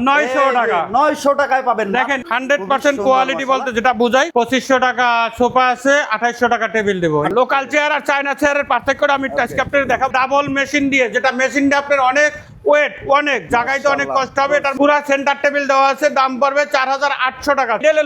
900 টাকা 900 টাকায় পাবেন। দেখেন 100% কোয়ালিটি বলতে যেটা বুঝাই। 2500 টাকা সোফা আছে, 2800 টাকা টেবিল দেবো। লোকাল চেয়ার আর চায়না চেয়ারের পার্থক্যটা আমি আজকে আপনাদের দেখাবো। ডাবল মেশিন দিয়ে, যেটা মেশিনটা আপনার অনেক ওয়েট, অনেক জায়গায় তো অনেক কষ্ট হবে। এটার পুরো সেন্টার টেবিল দেওয়া আছে, দাম পড়বে 4800 টাকা। এটা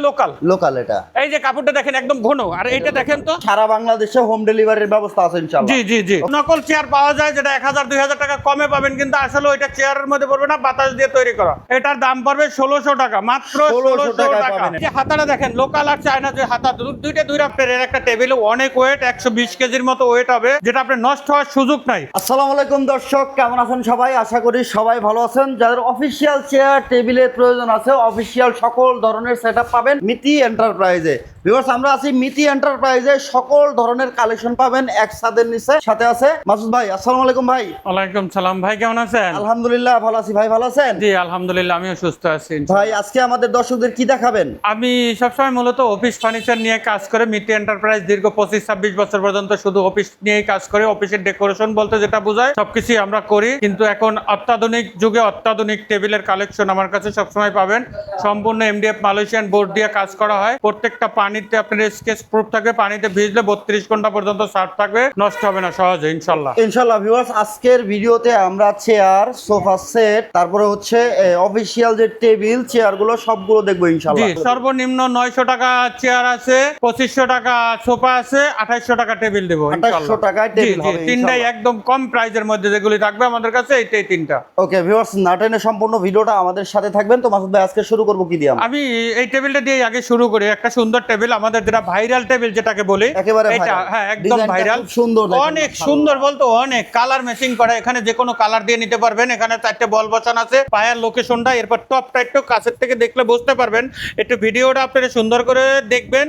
লোকাল এটা। এই যে কাপড়টা দেখেন একদম ঘন, আর এইটা দেখেন তো সারা বাংলাদেশে হোম ডেলিভারির ব্যবস্থা আছে ইনশাআল্লাহ। জি। নকল চেয়ার পাওয়া যায় যেটা 1000 2000 টাকা কমে পাবেন, কিন্তু আসলে ওইটা চেয়ারের মধ্যে পড়বে না, বাতাস দিয়ে তৈরি করা। এটার দাম পড়বে 1600 টাকা, মাত্র 1600 টাকা। এই হাতাটা দেখেন, লোকাল আর চায়না যে হাতা, দুইটা দুই রাফটের। এর একটা টেবিলে অনেক ওয়েট, 120 কেজির মতো ওয়েট হবে, যেটা আপনার নষ্ট হওয়ার সুযোগ নাই। আসসালামু আলাইকুম দর্শক, কেমন আছেন সবাই? আশা করি সবাই ভালো আছেন। যাদের অফিসিয়াল চেয়ার টেবিলের প্রয়োজন আছে, অফিসিয়াল সকল ধরনের সেটআপ পাবেন মিতি এন্টারপ্রাইজে। ভিউয়ার্স, আমরা আছি মিতি এন্টারপ্রাইজে। সকল ধরনের কালেকশন পাবেন এক ছাদের নিচে। সাথে আছে মাসুদ ভাই। আসসালামু আলাইকুম ভাই। ওয়ালাইকুম সালাম ভাই, কেমন আছেন? আলহামদুলিল্লাহ ভালো আছি ভাই, ভালো আছেন? জি আলহামদুলিল্লাহ, আমিও সুস্থ আছি ভাই। আজকে আমাদের দর্শকদের কি দেখাবেন? আমি সবসময় মূলত অফিস ফার্নিচার নিয়ে কাজ করে। মিতি এন্টারপ্রাইজ দীর্ঘ 25-26 বছর পর্যন্ত শুধু অফিস নিয়েই কাজ করে। অফিসের ডেকোরেশন বলতে যেটা বোঝায় সবকিছুই আমরা করি, কিন্তু এখন অত্যাধুনিক যুগে অত্যাধুনিক টেবিলের কালেকশন আমার কাছে সবসময় পাবেন। সম্পূর্ণ এমডিএফ মালয়েশিয়ান বোর্ড দিয়ে কাজ করা হয়। প্রত্যেকটা পানিতে আপনার স্কেচ প্রুফ থাকবে, পানিতে ভিজলে 32 ঘন্টা পর্যন্ত সার্ভ থাকবে, নষ্ট হবে না সহজে ইনশাল্লাহ। ইনশাল্লাহ। ভিউয়ার্স, আজকের ভিডিওতে আমরা চেয়ার, সোফা সেট, তারপরে হচ্ছে অফিসিয়াল যে টেবিল চেয়ারগুলো সবগুলো দেখবো ইনশাল্লাহ। জি, সর্বনিম্ন 900 টাকা চেয়ার আছে, 2500 টাকা সোফা আছে, 2800 টাকা টেবিল দেবো ইনশাআল্লাহ। 2800 টাকায় টেবিল হবে তিনটাই ইনশাআল্লাহ। একদম কম প্রাইজের মধ্যে যেগুলি থাকবে আমাদের কাছে, এইটাই তিনটা। ওকে ভিউয়ার্স, নাটেনে সম্পূর্ণ ভিডিওটা আমাদের সাথে থাকবেন। তো মাসুদ ভাই, আজকে শুরু করব কি দিয়ে? আমি এই টেবিলটা দিয়ে আগে শুরু করি। একটা সুন্দর টেবিল, আমাদের যেটা ভাইরাল টেবিল যেটাকে বলি, একেবারে এটা viral। হ্যাঁ একদম ডিজাইনটা ভাইরাল, খুব সুন্দর, অনেক সুন্দর বলতো, অনেক কালার ম্যাচিং করা। এখানে যে কোনো কালার দিয়ে নিতে পারবেন। এখানে 4টে বল বসানো আছে, পায়ার লোকেশনটা, এরপর টপটা একটু কাছের থেকে দেখলে বুঝতে পারবেন। একটু ভিডিওটা আপনারা সুন্দর করে দেখবেন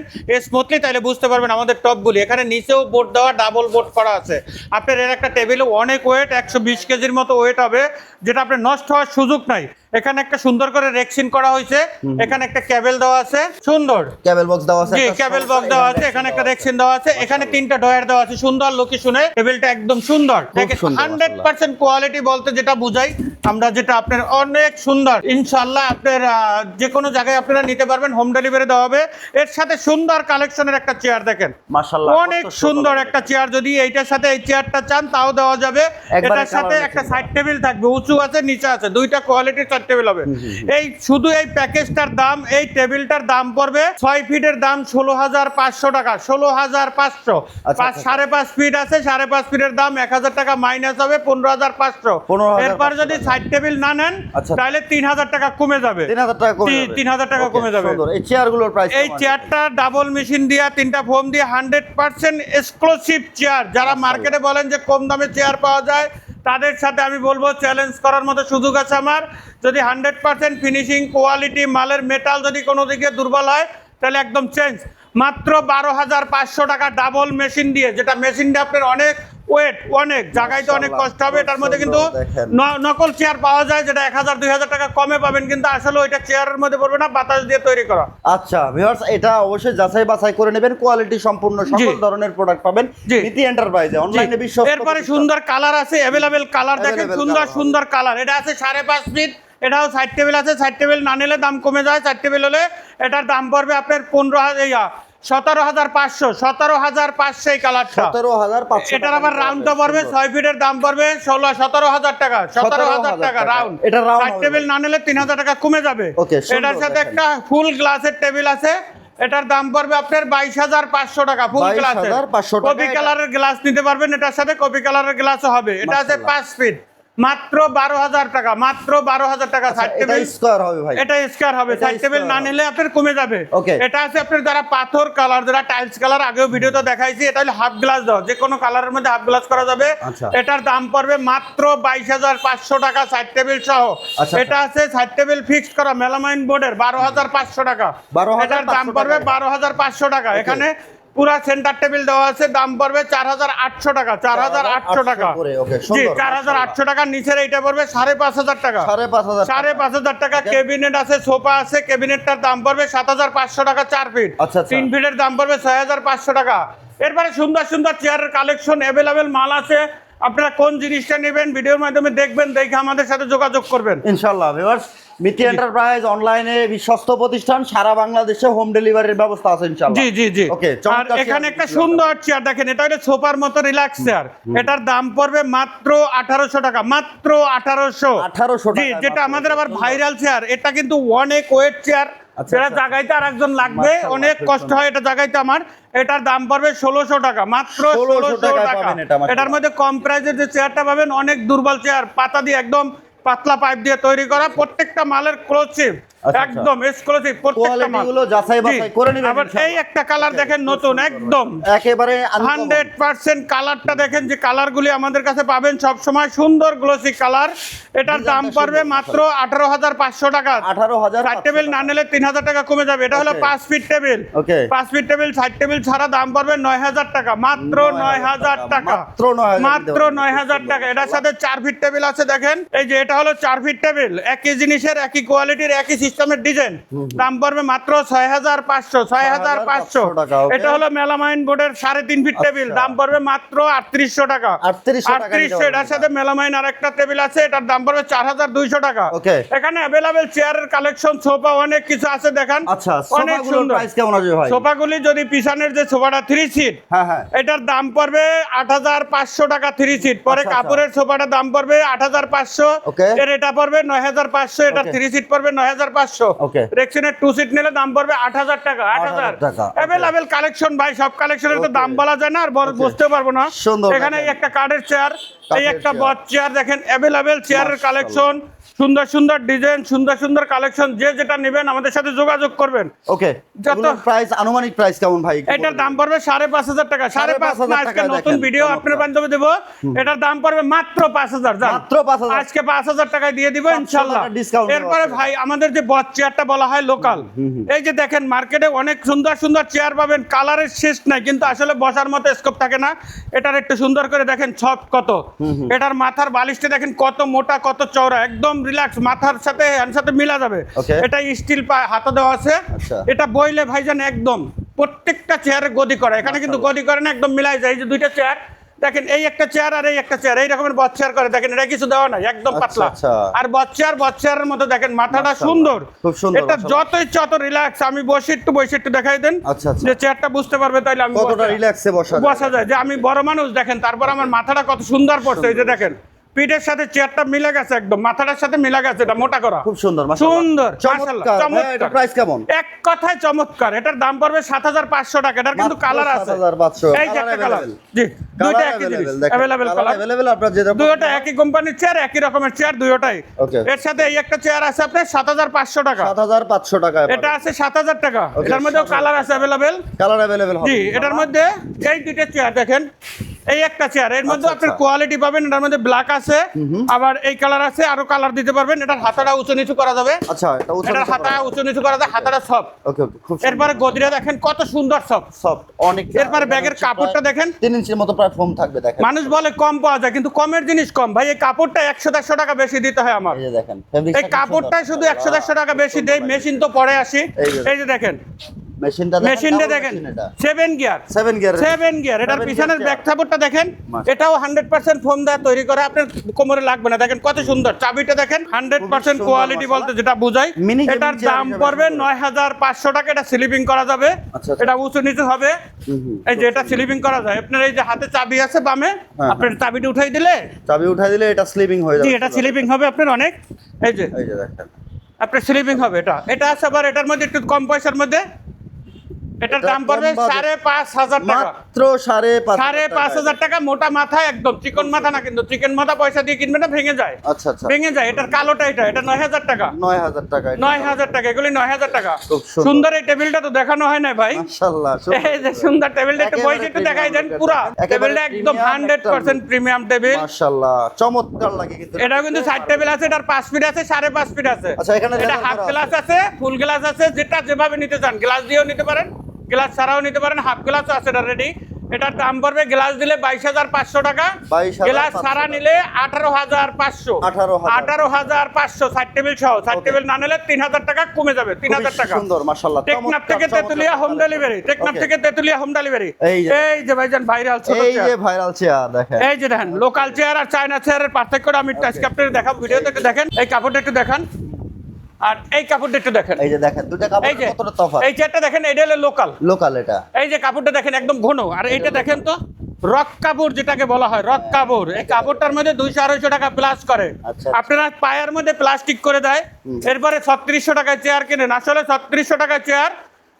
স্মুথলি, তাহলে বুঝতে পারবেন আমাদের টপগুলি। এখানে নিচেও বোর্ড দেওয়া, ডাবল বোর্ড করা আছে। আপনার এর একটা টেবিলে অনেক ওয়েট, 120 কেজির মতো ওয়েট হবে, যেটা আপনার নষ্ট হওয়ার সুযোগ নাই। এখানে একটা সুন্দর করে রেক্সিন করা হয়েছে। এখানে একটা কেবল দেওয়া আছে, সুন্দর কেবল বক্স দেওয়া আছে। জি, কেবল বক্স দেওয়া আছে। এখানে একটা রেক্সিন দেওয়া আছে। এখানে 3টা ডয়ার দেওয়া আছে। সুন্দর লোকেশনে টেবিলটা একদম সুন্দর। দেখেন 100% কোয়ালিটি বলতে যেটা বুঝাই আমরা, যেটা আপনার অনেক সুন্দর ইনশাআল্লাহ। আপনার যে কোনো জায়গায় আপনারা নিতে পারবেন, হোম ডেলিভারি দেওয়া হবে। এর সাথে সুন্দর কালেকশনের একটা চেয়ার দেখেন, মাশাআল্লাহ অনেক সুন্দর একটা চেয়ার। যদি এইটার সাথে এই চেয়ারটা চান তাও দেওয়া যাবে। এটার সাথে একটা সাইড টেবিল থাকবে, উঁচু আছে নিচে আছে, দুইটা কোয়ালিটির সাইড টেবিল হবে। এই শুধু এই প্যাকেজটার দাম, এই টেবিলটার দাম পড়বে 6 ফিটের দাম 16500 টাকা। 16500। 5.5 ফিট আছে, 5.5 ফিটের দাম 1000 টাকা মাইনাস হবে, 15500। এরপর যদি সাইড টেবিল না নেন তাহলে 3000 টাকা কমে যাবে। 3000 টাকা কমে যাবে। এই চেয়ারগুলোর প্রাইস? এই চেয়ারটা ডাবল মেশিন দিয়া, 3টা ফোম দিয়ে 100% এক্সক্লুসিভ চেয়ার। যারা মার্কেটে বলেন যে কম দামে চেয়ার পাওয়া যায়, তাদের সাথে আমি বলবো চ্যালেঞ্জ করার মতো সুযোগ আছে আমার। যদি 100% ফিনিশিং কোয়ালিটি মালের মেটাল যদি কোনো দিকে দুর্বল হয় তাহলে একদম চেঞ্জ। মাত্র 12500 টাকা ডাবল মেশিন দিয়ে, যেটা মেশিনটা আপনার অনেক ওয়েট, অনেক জায়গায় তো অনেক কষ্ট হবে। এটার মধ্যে কিন্তু নকল চেয়ার পাওয়া যায় যেটা 1000 2000 টাকা কমে পাবেন, কিন্তু আসলে ওইটা চেয়ারের মধ্যে পড়বে না, বাতাস দিয়ে তৈরি করা। আচ্ছা ভিউয়ার্স, এটা অবশ্যই যাচাই বাছাই করে নেবেন। কোয়ালিটি সম্পূর্ণ সকল ধরনের প্রোডাক্ট পাবেন মিতি এন্টারপ্রাইজে, অনলাইনে বিশ্বস্ত। এরপরে সুন্দর কালার আছে, अवेलेबल কালার দেখেন, সুন্দর সুন্দর কালার। এটা আছে 5.5 ফিট, এটাও সাইড টেবিল আছে। সাইড টেবিল না নিলে দাম কমে যায়। সাইড টেবিল হলে এটার দাম পড়বে আপনার 17500। 17500 এই কালারটা, 17500। এটার আবার রাউন্ডটা পড়বে 6 ফিটের দাম পড়বে 17000 টাকা। 17000 টাকা রাউন্ড। এটা রাউন্ড সাইড টেবিল না নিলে 3000 টাকা কমে যাবে। এটার সাথে একটা ফুল গ্লাসের টেবিল আছে, এটার দাম পড়বে আপনার 22500 টাকা। ফুল গ্লাসের কপি কালারের গ্লাস নিতে পারবেন, এটার সাথে কপি কালারের গ্লাসও হবে। এটা আছে 5 ফিট, মাত্র 12000 টাকা। মাত্র 12000 টাকা সাইড টেবিল। স্কয়ার হবে ভাই, এটা স্কয়ার হবে। সাইড টেবিল না নিলে আপনার কমে যাবে। এটা আছে আপনার যারা পাথর কালার, যারা টাইলস কালার, আগেও ভিডিওতে দেখাইছি। এটা হলো হাফ গ্লাস দাও, যে কোনো কালারের মধ্যে হাফ গ্লাস করা যাবে। এটার দাম পড়বে মাত্র 22500 টাকা সাইড টেবিল সহ। এটা আছে সাইড টেবিল ফিক্সড করা মেলামাইন বোর্ডের 12500 টাকা। এটার দাম পড়বে 12500 টাকা। এখানে পুরা সেন্টার টেবিল দেওয়া আছে, দাম পড়বে 4800 টাকা। 4800 টাকা, জি 4800 টাকা। নিচের এইটা পড়বে 5500 টাকা। 5500 টাকা। ক্যাবিনেট আছে, সোফা আছে, ক্যাবিনেটটার দাম পড়বে 7500 টাকা 4 ফিট। 3 ফিটের দাম পড়বে 6500 টাকা। এরপরে সুন্দর সুন্দর চেয়ারের কালেকশন, अवेलेबल মাল আছে। আপনারা কোন জিনিসটা নেবেন ভিডিওর মাধ্যমে দেখবেন, দেখে আমাদের সাথে যোগাযোগ করবেন ইনশাআল্লাহ। ভিউয়ার্স, মিতি এন্টারপ্রাইজ অনলাইনে বিশ্বস্ত প্রতিষ্ঠান, সারা বাংলাদেশে হোম ডেলিভারির ব্যবস্থা আছে ইনশাআল্লাহ। জি জি জি। ওকে, আর এখানে একটা সুন্দর চেয়ার দেখেন, এটা হলো সোফার মতো রিল্যাক্স চেয়ার। এটার দাম পড়বে মাত্র 1800 টাকা, মাত্র 1800 টাকা। জি, যেটা আমাদের আবার ভাইরাল চেয়ার। এটা কিন্তু অনেক ওয়েট চেয়ার, যেটা জায়গাতে আর একজন লাগবে, অনেক কষ্ট হয় এটা জায়গাতে আমার। এটার দাম পড়বে 1600 টাকা, মাত্র 1600 টাকা। এটার মধ্যে কম প্রাইসের যে চেয়ারটা পাবেন, অনেক দুর্বল চেয়ার, পাতা দিয়ে একদম পাতলা পাইপ দিয়ে তৈরি করা, প্রত্যেকটা মালের ক্লোজিভ, একদম এক্সক্লুসিভ প্রত্যেকটা মাল। কোয়ালিটিগুলো যাচাই বাছাই করে নেবেন। আবার এই একটা কালার দেখেন নতুন, একদম একেবারে 100% কালারটা দেখেন, যে কালারগুলি আমাদের কাছে পাবেন সব সময় সুন্দর গ্লোসি কালার। এটার দাম পড়বে মাত্র 18500 টাকা। 18000 সাইড টেবিল না নিলে 3000 টাকা কমে যাবে। এটা হলো 5 ফিট টেবিল। ওকে, 5 ফিট টেবিল, সাইড টেবিল ছাড়া দাম পড়বে 9000 টাকা, মাত্র 9000 টাকা, মাত্র 9000 টাকা। এটার সাথে 4 ফিট টেবিল আছে দেখেন, এই যে এটা হলো 4 ফিট টেবিল, একই জিনিসের, একই কোয়ালিটির, একই সিস্টেমের ডিজাইন, দাম পড়বে মাত্র 6500 টাকা। এটা হলো মেলামাইন বোর্ডের 3.5 ফিট টেবিল, দাম পড়বে মাত্র 3800 টাকা। 3800। এটার সাথে মেলামাইন আরেকটা টেবিল আছে, এটার দাম পড়বে 4200 টাকা। এখানে अवेलेबल চেয়ারের কালেকশন, সোফা অনেক কিছু আছে দেখেন। আচ্ছা, অনেক সোফাগুলোর সুন্দর প্রাইস কেমন আছে ভাই? সোফাগুলি যদি পিছনের যে সোফাটা 3 সিট, হ্যাঁ হ্যাঁ, এটার দাম পড়বে 8500 টাকা 3 সিট। পরে কাপড়ের সোফাটার দাম পড়বে 8500, এর এটা পড়বে 9500, এটা 3 সিট পড়বে 9500। রেক্সিনের 2 সিট নিলে দাম পড়বে 8000 টাকা। 8000 अवेलेबल কালেকশন ভাই, সব কালেকশনের তো দাম বলা যায় না, আর বুঝতে পারবো না। এখানে একটা কাঠের চেয়ার, এই একটা বট চেয়ার দেখেন, अवेलेबल চেয়ারের কালেকশন, সুন্দর সুন্দর ডিজাইন, সুন্দর সুন্দর কালেকশন। যে যেটা নেবেন আমাদের সাথে যোগাযোগ করবেন। ওকে, যত প্রাইস, আনুমানিক প্রাইস কেমন ভাই? এটার দাম পড়বে 5500 টাকা। 5500 না, আজকে নতুন ভিডিও আপনার বান্ধবে দেব। এটার দাম পড়বে মাত্র 5000, মাত্র 5000, আজকে 5000 টাকায় দিয়ে দিব ইনশাআল্লাহ। এরপরে ভাই আমাদের যে বট চেয়ারটা বলা হয় লোকাল, এই যে দেখেন মার্কেটে অনেক সুন্দর সুন্দর চেয়ার পাবেন, কালারের শেষ নাই, কিন্তু আসলে বসার মতো স্কোপ থাকে না। এটার একটু সুন্দর করে দেখেন ছক কত, এটার মাথার বালিশটা দেখেন কত মোটা, কত চওড়া, একদম রিল্যাক্স, মাথার সাথে হ্যান্ড সাথে মিলা যাবে। এটা স্টিল হাতে দেওয়া আছে। এটা বইলে ভাইজান একদম প্রত্যেকটা চেয়ারে গদি করা, এখানে কিন্তু গদি করে না, একদম মিলাই যায়। এই যে দুইটা চেয়ার দেখেন, এই একটা চেয়ার আর এই একটা চেয়ার, এই রকমের বট চেয়ার করে দেখেন, এটা কিছু দেওয়া নাই, একদম পাতলা। আর বট চেয়ারের মতো দেখেন মাথাটা সুন্দর, এটা যত ইচ্ছা অত রিল্যাক্স। আমি বসে একটু দেখাই দেন, যে চেয়ারটা বুঝতে পারবে তাইলে আমি কতটা রিল্যাক্সে বসা যায়, যে আমি বড় মানুষ দেখেন, তারপর আমার মাথাটা কত সুন্দর পড়ছে। এই যে দেখেন পিঠের সাথে চেয়ারটা মিলে গেছে, একদম মাথাটার সাথে মিলে গেছে, এটা মোটা করা, খুব সুন্দর, সুন্দর, চমৎকার। এটা প্রাইস কেমন? এক কথায় চমৎকার। এটার দাম পড়বে 7500 টাকা। এটার কিন্তু কালার আছে, 7500, এই যে একটা কালার, জি দুইটা একই জিনিস, अवेलेबल কালার, अवेलेबल। আপনারা যে দুইটা একই কোম্পানির চেয়ার, একই রকমের চেয়ার দুইটাই। এর সাথে এই একটা চেয়ার আছে আপনার 7500 টাকা, 7500 টাকা। এটা আছে 7000 টাকা। এটার মধ্যে কালার আছে अवेलेबल, কালার अवेलेबल হবে। জি, এটার মধ্যে এই দুইটা চেয়ার দেখেন, এই একটা চেয়ার, এর মধ্যে আপনার কোয়ালিটি পাবেন। এটার মধ্যে ব্ল্যাক আছে, আবার এই কালার আছে, আরো কালার দিতে পারবেন। এটার হাতাটা উঁচু নিচু করা যাবে। আচ্ছা, এটার হাতা উঁচু নিচু করা যায়, হাতাটা সফট। ওকে ওকে, খুব সুন্দর। এরপরে গদিটা দেখেন কত সুন্দর সফট, অনেক। এরপরে ব্যাগের কাপড়টা দেখেন 3 ইঞ্চির মতো প্রায় ফোম থাকবে দেখেন। মানুষ বলে কম পাওয়া যায়, কিন্তু কমের জিনিস কম ভাই। এই কাপড়টা 100-150 টাকা বেশি দিতে হয় আমার। এই যে দেখেন, এই কাপড়টাই শুধু 100-150 টাকা বেশি দেই, মেশিন তো পরে আসি। এই যে দেখেন মেশিনটা দেখেন, 7 গিয়ার। এটার পিছনের ব্যাক সাপোর্টটা দেখেন, এটাও 100% ফোম দিয়ে তৈরি করা, আপনার কোমরে লাগবে না। দেখেন কত সুন্দর, চাবিটা দেখেন 100% কোয়ালিটি বলতে যেটা বোঝায়। এটার দাম পড়বে 9500 টাকা। এটা স্লিপিং করা যাবে, এটা উঁচু নিচু হবে। এই যে এটা স্লিপিং করা যায়, আপনার এই যে হাতে চাবি আছে বামে, আপনার চাবিটা উঠাই দিলে এটা স্লিপিং হয়ে যাবে। জি, এটা স্লিপিং হবে আপনার অনেক। এই যে দেখেন আপনার স্লিপিং হবে। এটা আছে আবার এটার মধ্যে একটু কম পয়সার মধ্যে, এটার দাম পড়বে 5500 টাকা, মাত্র 5500 টাকা। মোটা মাথা, একদম চিকন মাথা না, কিন্তু চিকন মাথা পয়সা দিয়ে কিনবে না, ভেঙে যায়। আচ্ছা আচ্ছা, ভেঙে যায়। এটার কালোটা, এটা 9000 টাকা, 9000 টাকা, 9000 টাকা, এগুলি 9000 টাকা। সুন্দর এই টেবিলটা তো দেখানো হয় না ভাই, মাশাআল্লাহ। এই যে সুন্দর টেবিলটা একটু বসে একটু দেখাই দেন। পুরো টেবিলটা একদম 100% প্রিমিয়াম টেবিল, মাশাআল্লাহ, চমৎকার লাগে। কিন্তু এটাও কিন্তু সাইড টেবিল আছে, এটার 5 ফিট আছে, 5.5 ফিট আছে। আচ্ছা, এখানে এটা হাফ গ্লাস আছে, ফুল গ্লাস আছে, যেটা যেভাবে নিতে চান, গ্লাস দিয়েও নিতে পারেন, গ্লাস ছাড়াও নিতে পারেন, হাফ গ্লাস আছে, এটা রেডি। এটার দাম পড়বে গ্লাস দিলে 22,500 টাকা, 22,500 গ্লাস ছাড়া নিলে 18,500, 18,500 সাইড টেবিল সহ। সাইড টেবিল না নিলে 3,000 টাকা কমে যাবে, 3,000 টাকা। সুন্দর মাশাআল্লাহ। টেকনাফ থেকে তেতুলিয়া হোম ডেলিভারি, টেকনাফ থেকে তেতুলিয়া হোম ডেলিভারি। এই যে ভাইজান ভাইরাল ছোট এই চেয়ার, যে ভাইরাল চেয়ার দেখেন, এই যে দেখেন লোকাল চেয়ার আর চায়না চেয়ারের পার্থক্যটা আমি আজকে আপনাদের দেখাবো, ভিডিওতে একটু দেখেন। এই কাপড়টা একটু দেখান আর এই কাপড়টা একটু দেখেন। এই যে দেখেন দুটো কাপড় এই যে কতটা তফাৎ। এই চেয়ারটা দেখেন, এটা হলো লোকাল, লোকাল এটা। এই যে কাপড়টা দেখেন একদম ঘন, আর এইটা দেখেন তো রক কাপড় যেটাকে বলা হয়, রক কাপড়। এই কাপড়টার মধ্যে 200-250 টাকা প্লাস করে। আচ্ছা। আপনারা পায়ের মধ্যে প্লাস্টিক করে দেয়, এরপরে 3600 টাকায় চেয়ার কিনেন। আসলে 3600 টাকায় চেয়ার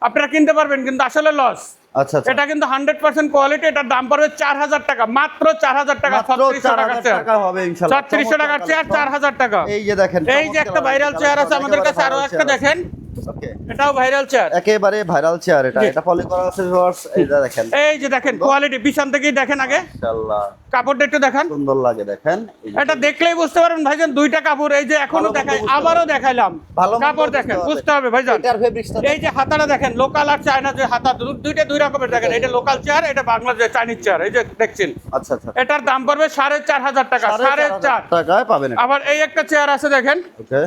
আপনারা কিনতে পারবেন, কিন্তু আসলে লস। আচ্ছা আচ্ছা। এটা কিন্তু 100% কোয়ালিটি। এটার দাম পড়বে 4000 টাকা, মাত্র 4000 টাকা। 3600 টাকার চেয়ার হবে ইনশাআল্লাহ। 3600 টাকার চেয়ার 4000 টাকা। এই যে দেখেন, এই যে একটা ভাইরাল চেয়ার আছে আমাদের কাছে, আরো একটা দেখেন, ওকে, এটাও ভাইরাল চেয়ার, একেবারে ভাইরাল চেয়ার এটা। জি। এটা পলি করা আছে ভিউয়ার্স, এই যে দেখেন, এই যে দেখেন কোয়ালিটি, পিছন থেকেই দেখেন আগে মাশাআল্লাহ কাপড়টা একটু দেখান। সুন্দর লাগে দেখেন। এই যে এটা দেখলেই বুঝতে পারবেন ভাইজান, দুইটা কাপড়। এই যে এখনো ভালো মতো দেখাই, বুঝতে আবারও হবে। দেখাইলাম, ভালো মতো কাপড় বুঝতে দেখেন, হবে। বুঝতে হবে ভাইজান। এটার ফেব্রিক্সটা এই যে হাতাটা দেখেন, লোকাল আর চায়না যে হাতা, দুইটা দুই রকমের দেখেন। এটা লোকাল চেয়ার, এটা বাংলাদেশ চাইনিজ চেয়ার। এই যে দেখছেন, আচ্ছা আচ্ছা, এটার দাম পড়বে 4500 টাকা, 4.5 টাকায় পাবেন এটা। আবার এই একটা চেয়ার আছে দেখেন, ওকে,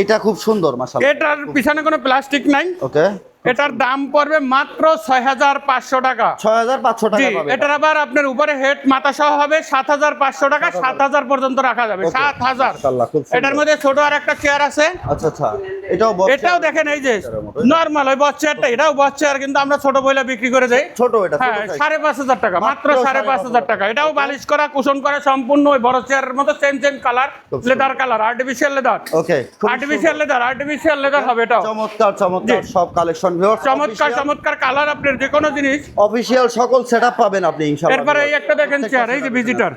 এটা খুব সুন্দর মাশাআল্লাহ। এটার পিছনে কোনো প্লাস্টিক নাই। ওকে, এটার দাম পড়বে মাত্র 6500 টাকা। 6500 জি, টাকা পাবেন। এটার আবার আপনার উপরে হেড মাথা সহ হবে 7500 টাকা, 7000 পর্যন্ত রাখা যাবে, 7000। মাশাআল্লাহ খুব সুন্দর। এটার মধ্যে ছোট আর একটা চেয়ার আছে, আচ্ছা আচ্ছা, এটাও বক্স এটাও দেখেন। এই যে নরমাল ওই বস চেয়ারটা, এটাও বস চেয়ার, কিন্তু আমরা ছোট বইলা বিক্রি করে দেই। ছোট, এটা ছোট হ্যাঁ, size। 5500 টাকা, মাত্র মাত্র 5500 টাকা। এটাও বালিশ করা, কুশন করা, সম্পূর্ণ ওই বড় চেয়ারের মতো same colour, leather colour, artificial leather. Okay, খুব আর্টিফিশিয়াল লেদার হবে এটা। চমৎকার চমৎকার সব কালেকশন ভিউয়ার্স, চমৎকার কালার, আপনার যে কোনো জিনিস। অফিশিয়াল সকল সেটআপ পাবেন আপনি ইনশাআল্লাহ। এরপরে এই একটা দেখেন চেয়ার, এই যে ভিজিটর,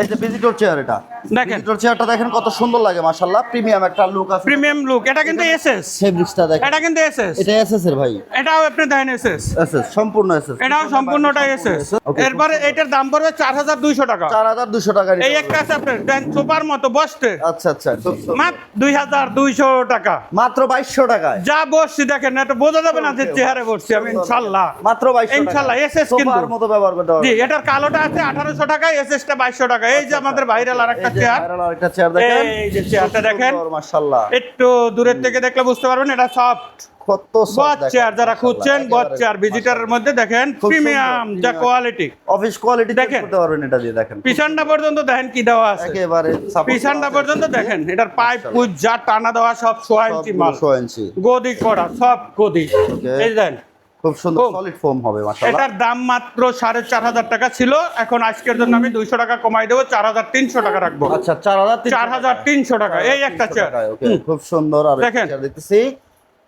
এই যে ভিজিটর চেয়ার, এটা দেখেন। ভিজিটর চেয়ারটা দেখেন কত সুন্দর লাগে মাশাআল্লাহ। প্রিমিয়াম একটা লুক আছে, প্রিমিয়াম লুক। এটা কিন্তু এসএস, ফেব্রিক্সটা দেখেন, এটা কিন্তু এসএস, এটা এসএস এর ভাই, এটাও আপনি দেখেন এসএস, এসএস সম্পূর্ণ এসএস, এটাও সম্পূর্ণটা এসএস। Okay, এরপরে এটার দাম পড়বে 4200 টাকা। 4200 টাকা। এই একটা আছে আপনার দেন সোফার মতো বসতে, আচ্ছা আচ্ছা, খুব সুন্দর। মাত্র 2200 টাকা। মাত্র 2200 টাকায় যা বসছি দেখেন, এটা বোঝা যাবে না যে চেহারে বসছি আমি, ইনশাআল্লাহ। মাত্র 2200 টাকা ইনশাআল্লাহ, SS কিন্তু। সোফার মতো ব্যবহার করতে পারবেন। জি, এটার কালোটা আছে 1800 টাকা, এসএসটা 2200 টাকা। এই যে আমাদের ভাইরাল আরেকটা এই যে চেয়ার, ভাইরাল আরেকটা চেয়ার দেখেন, এই যে চেয়ারটা দেখেন, মাশাআল্লাহ একটু দূরের থেকে দেখলে বুঝতে পারবেন এটা সফট কত বস সফট দেখেন, চেয়ার। যারা খুঁজছেন বস একেবারে চেয়ার ভিজিটারের মধ্যে দেখেন, খুব প্রিমিয়াম সুন্দর, যা কোয়ালিটি। অফিস কোয়ালিটি দেখেন। করতে পারবেন এটা দিয়ে দেখেন। পিছনটা পর্যন্ত দেখেন কি দেওয়া আছে, একেবারে support পিছনটা করা পর্যন্ত আছে। দেখেন। এটার পাইপ পুজ যা টানা দেওয়া সব 6 ইঞ্চি মাল, 6 ইঞ্চি গদি করা সব গদি। Okay. এই দেন, খুব সুন্দর খুব। সলিড ফোম হবে মাশাআল্লাহ। এটার দাম মাত্র 4500 টাকা ছিল, এখন আজকের জন্য আমি 200 টাকা কমাই দেবো, 4300 টাকা রাখবো। আচ্ছা 4300 4300 টাকা। এই একটা চেয়ার, ওকে, খুব সুন্দর। আর দেখেন। চেয়ার দেখতেছি,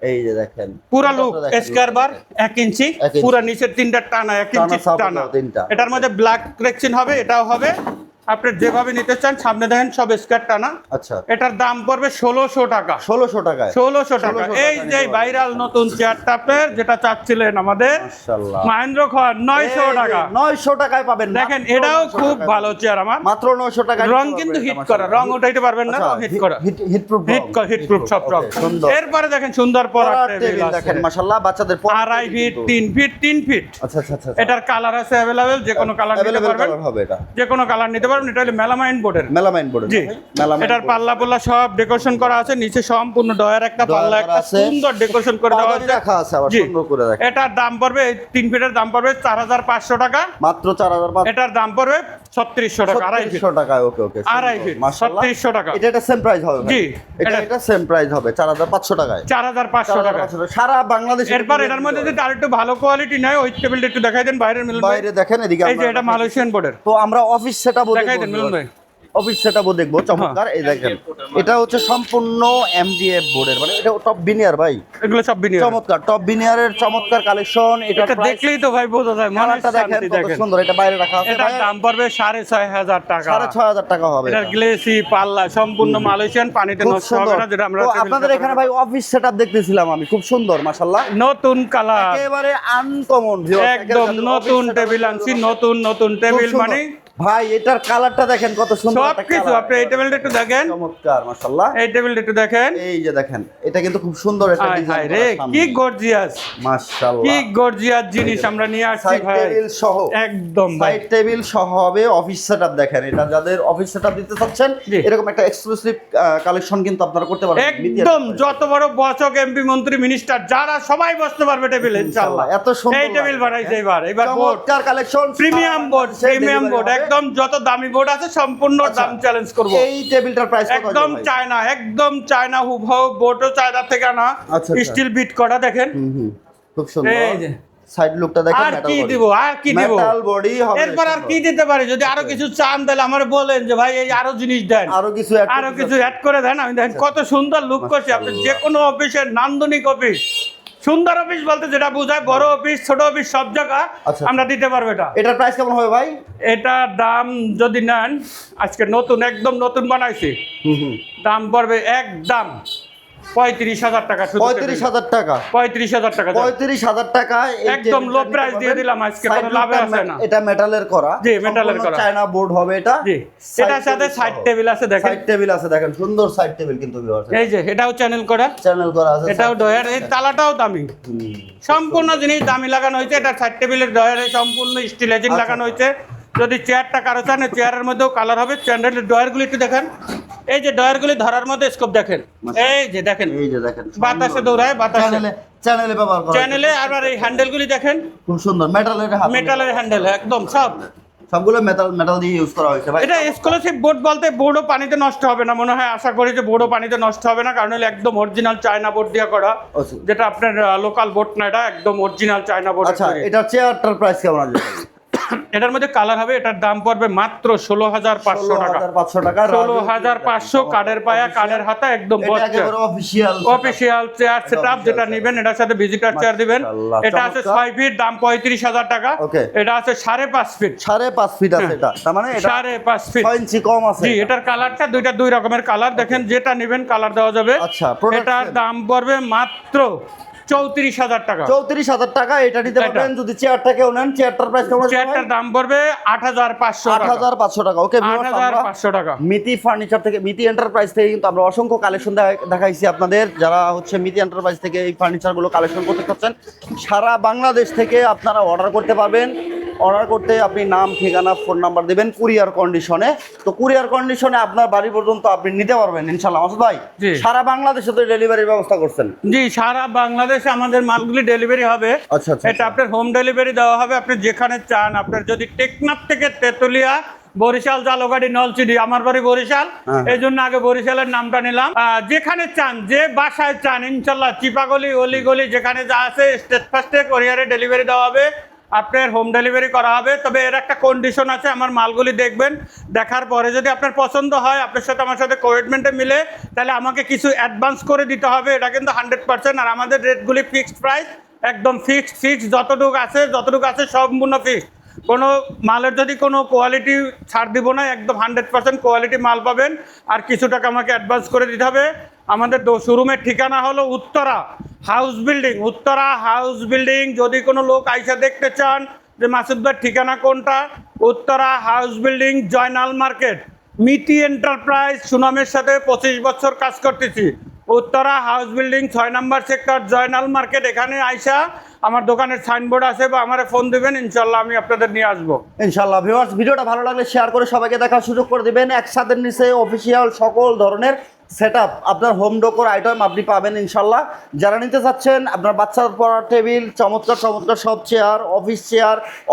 এই যে দেখেন পুরা লুক দেখেন, স্কয়ার বার 1 ইঞ্চি, 1 ইঞ্চি। পুরা নিচের তিনটা টানা 1 ইঞ্চি টানা, টানা। সাপোর্ট তিনটা। এটার মধ্যে ব্ল্যাক রেকশন হবে, এটাও হবে। আপনি যেভাবে নিতে চান, সামনে দেখেন সব স্কয়ার টানা। আচ্ছা এটার দাম পড়বে 1600 টাকা। 1600 টাকায় 1600 টাকা। 1600 এই যে ভাইরাল নতুন চেয়ারটা আপনার যেটা চাচ্ছিলেন আমাদের মাশাআল্লাহ, মহেন্দ্র খন 900 টাকা। 900 টাকায় পাবেন। দেখেন, মাত্র এটাও 900 খুব টাকায়। ভালো চেয়ার আমার, মাত্র 900 টাকায় রং কিন্তু হিট করা, রং উঠাইতে পারবেন না, হিট করা, হিট প্রুফ হিট প্রুফ সব রং। সুন্দর। এরপরে দেখেন সুন্দর পড়ার টেবিল আছে, দেখেন মাশাআল্লাহ, বাচ্চাদের পড়ার 2.5 ফিট, কিন্তু। 3 ফিট, 3 ফিট। আচ্ছা আচ্ছা আচ্ছা, এটার কালার আছে अवेलेबल, যে কোনো কালার নিতে अवेलेबल পারবেন, কালার হবে এটা, যে কোনো কালার নিতে পারবেন। এটা হলো মেলামাইন বোর্ডের, মেলামাইন বোর্ড। জি। এটার পাল্লা পাল্লা সব ডেকোরেশন করা আছে, নিচে সম্পূর্ণ ডয়ার একটা ডয়ার পাল্লা করা একটা আছে। সুন্দর ডেকোরেশন করে দেওয়া পাউডারি আছে, রাখা আছে আবার জি। সুন্দর করে দেখেন। এটার দাম পড়বে, এই 3 ফিটের দাম পড়বে 4500 টাকা। মাত্র 4500 এটার দাম পড়বে 3600 টাকা, 2.5 ফিট। 3600 টাকায়। ওকে ওকে, 2.5 ফিট, মাশাআল্লাহ। 3600 টাকা। এটা সেম প্রাইস হবে ভাই? জি, এটা সেম প্রাইস হবে 4500 টাকায়। 4500 টাকা। 4500 সারা বাংলাদেশে। এরপর এটার মধ্যে যদি আরেকটু ভালো কোয়ালিটি নেয়, ওই টেবিলটা একটু দেখাই দেন বাইরের মিলন ভাই। বাইরে দেখেন, এদিকে এই যে এটা মালয়েশিয়ান বোর্ডের, তো আমরা অফিস সেটআপও দেখাই দেন মিলন দেখব। ভাই। অফিস সেটআপও দেখবো, চমৎকার। এই দেখেন, এটা হচ্ছে সম্পূর্ণ এমডিএফ বোর্ডের, মানে এটা টপ বিনিয়ার ভাই, এগুলো সব বিনিয়োগ। চমৎকার টপ বিনিয়ারের চমৎকার কালেকশন। এটা দেখলেই তো ভাই বোঝা যায়, মনে কালারটা দেখেন শান্তি কত দেখেন। সুন্দর। এটা বাইরে রাখা আছে, এটার দাম পড়বে 6500 টাকা। 6500 টাকা হবে। এটার গ্লেসি পাল্লা সম্পূর্ণ মালয়েশিয়ান, পানিতে খুব নষ্ট হবে সুন্দর। না, যেটা আমরা তো টেবিল আপনাদের সাথে এখানে ভাই অফিস সেটআপ দেখতেছিলাম আমি, খুব সুন্দর মাশাআল্লাহ, নতুন কালার, একেবারে আনকমন ভিউ, একদম নতুন টেবিল আনছি, নতুন টেবিল মানে ভাই এটার কালারটা দেখেন কত সুন্দর একটা সবকিছু কালার। আপনি এই টেবিলটা একটু দেখেন, চমৎকার মাশাআল্লাহ। এই টেবিলটা একটু দেখেন, এই যে দেখেন এটা কিন্তু খুব সুন্দর একটা হায় ডিজাইন হায় রে, কি গর্জিয়াস, মাশাআল্লাহ। কি গর্জিয়াস জিনিস আমরা নিয়ে আসছি সাইড ভাই, টেবিল সহ, একদম ভাই। সাইড টেবিল সহ হবে অফিস সেটআপ। দেখেন এটা যাদের অফিস সেটআপ দিতে চাচ্ছেন জি। এরকম একটা এক্সক্লুসিভ কালেকশন কিন্তু আপনারা করতে পারবেন। একদম যত বড় বসক এমপি মন্ত্রী মিনিস্টার যারা সবাই বসতে পারবে টেবিলে ইনশাআল্লাহ। এত সুন্দর এই টেবিল বানাইছে এবার বোর্ড চমৎকার কালেকশন, প্রিমিয়াম বোর্ড একদম যত দামি বোর্ড আছে সম্পূর্ণ দাম চ্যালেঞ্জ করব। এই টেবিলটার প্রাইস কত? একদম চায়না হুবহু বোর্ডও চায়না থেকে আনা, আচ্ছা। স্টিল বিট করা দেখেন। খুব সুন্দর। এই যে সাইড লুকটা দেখেন, আর কি দিব, আর কি দিব, মেটাল বডি হবে। এরপর আর কি দিতে পারি? যদি আরো কিছু চান তাহলে আমারে বলেন যে ভাই এই আরো জিনিস দেন, আরো কিছু অ্যাড করে দেন। আমি দেখেন কত সুন্দর লুক করছি। আপনি যে কোনো অফিসের নান্দনিক অফিস, সুন্দর অফিস বলতে যেটা বোঝায় বড় অফিস ছোট অফিস সব জায়গা আমরা দিতে পারবো। এটার প্রাইস কেমন হবে ভাই? এটার দাম যদি নেন আজকে একদম নতুন বানাইছি, দাম পড়বে একদম 35,000 টাকা। 35,000 টাকা? 35,000 টাকা, 35,000 টাকা একদম লো প্রাইস দিয়ে দিলাম আজকে, কোনো লাভে আছে না। এটা মেটালের করা, জি মেটালের করা চায়না বোর্ড হবে এটা। জি এটার সাথে সাইড টেবিল আছে, দেখেন সাইড টেবিল আছে, দেখেন সুন্দর সাইড টেবিল কিন্তু ভিউয়ার্স। এই যে এটাও চ্যানেল করা আছে, এটাও ডয়ার, এই তালাটাও দামি, সম্পূর্ণ জিনিস দামি লাগানো হয়েছে। এটা সাইড টেবিলের ডয়ারে সম্পূর্ণ স্টিল এজিং লাগানো হয়েছে। যদি চেয়ারটা কারো চান চেয়ারের মধ্যেও কালার হবে। চ্যানেলের ডয়ারগুলি একটু দেখেন, এই যে ডয়ারগুলি ধরার মধ্যে স্কোপ দেখেন, এই যে দেখেন বাতাসে দৌড়ায়, বাতাসে চ্যানেলে ব্যবহার করা, চ্যানেলে। আর এই হ্যান্ডেলগুলি দেখেন খুব সুন্দর মেটালের হ্যান্ডেল, একদম সবগুলো মেটাল দিয়ে ইউজ করা হয়েছে ভাই। এটা এক্সক্লুসিভ বোর্ড বলতে বোর্ডও পানিতে নষ্ট হবে না মনে হয়, আশা করি যে বোর্ডও পানিতে নষ্ট হবে না, কারণ হলো একদম অরিজিনাল চায়না বোর্ড দিয়ে করা, যেটা আপনার লোকাল বোর্ড না, এটা একদম অরিজিনাল চায়না বোর্ড। আচ্ছা এটা চেয়ারটার প্রাইস কেমন আসবে? এটার মধ্যে কালার হবে, এটার দাম পড়বে মাত্র 16,500 টাকা। 16,500 কার্ডের পায়া কার্ডের হাতা, একদম অফিসিয়াল চেয়ার সেটআপ যেটা নেবেন। এটার সাথে ভিজিটার চেয়ার দিবেন। এটা আছে 6 ফিট, দাম 35,000 টাকা। এটা আছে 5.5 ফিট, 5.5 ফিট আছে এটা, তার মানে এটা 5.5 ফিট, 6 ইঞ্চি কম আছে। জি এটার কালারটা দুই রকমের কালার, দেখেন যেটা নেবেন কালার দেওয়া যাবে। আচ্ছা এটার দাম পড়বে মাত্র 34,000 টাকা। 34,000 টাকা এটা নিতে পারবেন। যদি চেয়ারটা কেউ নেন, চেয়ারটার প্রাইস কেমন? চেয়ারটার দাম পড়বে 8,500 টাকা। 8,500 টাকা। ওকে, 8,500 টাকা। মিতি ফার্নিচার থেকে, মিতি এন্টারপ্রাইজ থেকে কিন্তু আমরা অসংখ্য কালেকশন দেখাইছি আপনাদের। যারা হচ্ছে মিতি এন্টারপ্রাইজ থেকে এই ফার্নিচারগুলো কালেকশন করতে চাচ্ছেন, সারা বাংলাদেশ থেকে আপনারা অর্ডার করতে পারবেন। অর্ডার করতে আপনি নাম, ঠিকানা, ফোন নাম্বার দেবেন কুরিয়ার কন্ডিশনে। তো কুরিয়ার কন্ডিশনে আপনার বাড়ি পর্যন্ত আপনি নিতে পারবেন ইনশাআল্লাহ। মাসুদ ভাই সারা বাংলাদেশে তো ডেলিভারির ব্যবস্থা করছেন? জি সারা বাংলাদেশে আমাদের মালগুলি ডেলিভারি হবে। আচ্ছা, এটা আপনার হোম ডেলিভারি দেওয়া হবে, আপনি যেখানে চান। আপনার যদি টেকনাফ থেকে তেতুলিয়া, বরিশাল, জালগাড়ি, নলছিটি, আমার বাড়ি বরিশাল, এই জন্য আগে বরিশালের নামটা নিলাম। যেখানে চান, যে বাসায় চান ইনশাল্লাহ, চিপাগলি, অলিগলি যেখানে যা আছে স্টেট ফার্স্টে কোরিয়ারে ডেলিভারি দেওয়া হবে, আপনার হোম ডেলিভারি করা হবে। তবে এর একটা কন্ডিশন আছে, আমার মালগুলি দেখবেন, দেখার পরে যদি আপনার পছন্দ হয়, আপনার সাথে আমার সাথে কমিটমেন্টে মিলে, তাহলে আমাকে কিছু অ্যাডভান্স করে দিতে হবে। এটা কিন্তু 100%। আর আমাদের রেটগুলি ফিক্সড প্রাইস, একদম ফিক্সড, যতটুকু আছে সম্পূর্ণ ফিক্সড। কোনো মালের যদি কোনো কোয়ালিটি ছাড় দিব না, একদম 100% কোয়ালিটি মাল পাবেন। আর কিছু টাকা আমাকে অ্যাডভান্স করে দিতে হবে। আমাদের শোরুমের ঠিকানা হলো উত্তরা হাউস বিল্ডিং। যদি কোনো লোক আইসা দেখতে চান যে মাসুদ ভাইয়ের ঠিকানা কোনটা, Uttara house building, Joynal market, Miti enterprise সুনামের সাথে 25 বছর কাজ করতেছি। উত্তরা হাউস বিল্ডিং 6 নম্বর সেক্টর, জয়নাল মার্কেট। এখানে আইসা আমার দোকানের সাইনবোর্ড আছে, বা আমার ফোন দিবেন, ইনশাল্লাহ আমি আপনাদের নিয়ে আসবো ইনশাল্লাহ। ভিউয়ার্স ভিডিওটা ভালো লাগলে শেয়ার করে সবাইকে দেখার সুযোগ করে দিবেন। একসাথে নিচে অফিসিয়াল সকল ধরনের সেটআপ, আপনার হোম ডেকোর আইটেম আপনি পাবেন ইনশাল্লাহ। যারা নিতে চাচ্ছেন, আপনার বাচ্চার পড়ার টেবিল, চমৎকার সব চেয়ার,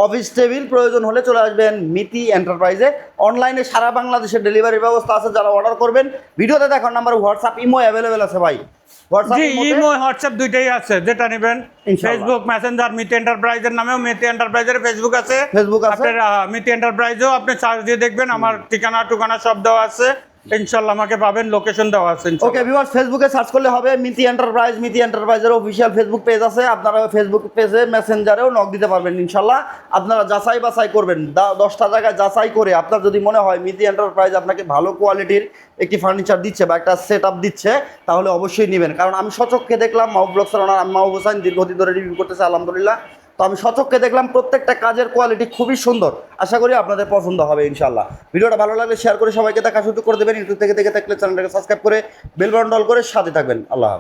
অফিস টেবিল প্রয়োজন হলে চলে আসবেন মিতি এন্টারপ্রাইজে। অনলাইনে সারা বাংলাদেশে ডেলিভারির ব্যবস্থা আছে। যারা অর্ডার করবেন, ভিডিওতে দেখার নাম্বার, হোয়াটসঅ্যাপ, ইমো অ্যাভেলেবেল আছে ভাই। হোয়াটসঅ্যাপ দুইটাই আছে, যেটা নেবেন। ফেসবুক মেসেঞ্জার মিতি এন্টারপ্রাইজের নামেও, মিতি এন্টারপ্রাইজের ফেসবুক আছে। আপনার মিতি এন্টারপ্রাইজও আপনি সার্চ দিয়ে দেখবেন, আমার ঠিকানা সব দেওয়া আছে ইনশাআল্লাহ, আমাকে পাবেন, লোকেশন দেওয়া আছে। ওকে ভিউয়ার্স, ফেসবুকে সার্চ করলে হবে মিতি এন্টারপ্রাইজের অফিসিয়াল ফেসবুক পেজ আছে। আপনারা ফেসবুক পেজে মেসেঞ্জারেও নক দিতে পারবেন ইনশাআল্লাহ। আপনারা যাচাই বাছাই করবেন, 10টা জায়গায় যাচাই করে আপনার যদি মনে হয় মিতি এন্টারপ্রাইজ আপনাকে ভালো কোয়ালিটির একটি ফার্নিচার দিচ্ছে বা একটা সেটআপ দিচ্ছে, তাহলে অবশ্যই নেবেন। কারণ আমি সচক্ষে দেখলাম, মাহবুব ব্লগসের ওনার মাহবুব হোসেন দীর্ঘদিন ধরে রিভিউ করতেছে, আলহামদুলিল্লাহ। তো আমি সচক্ষে দেখলাম প্রত্যেকটা কাজের কোয়ালিটি খুবই সুন্দর। আশা করি আপনাদের পছন্দ হবে ইনশাল্লাহ। ভিডিওটা ভালো লাগলে শেয়ার করে সবাইকে দেখা সুযোগ করে দেবেন। ইউটিউব থেকে দেখে থাকলে চ্যানেলটাকে সাবস্ক্রাইব করে বেল বাটন অল করে সাথে থাকবেন। আল্লাহ হাফেজ।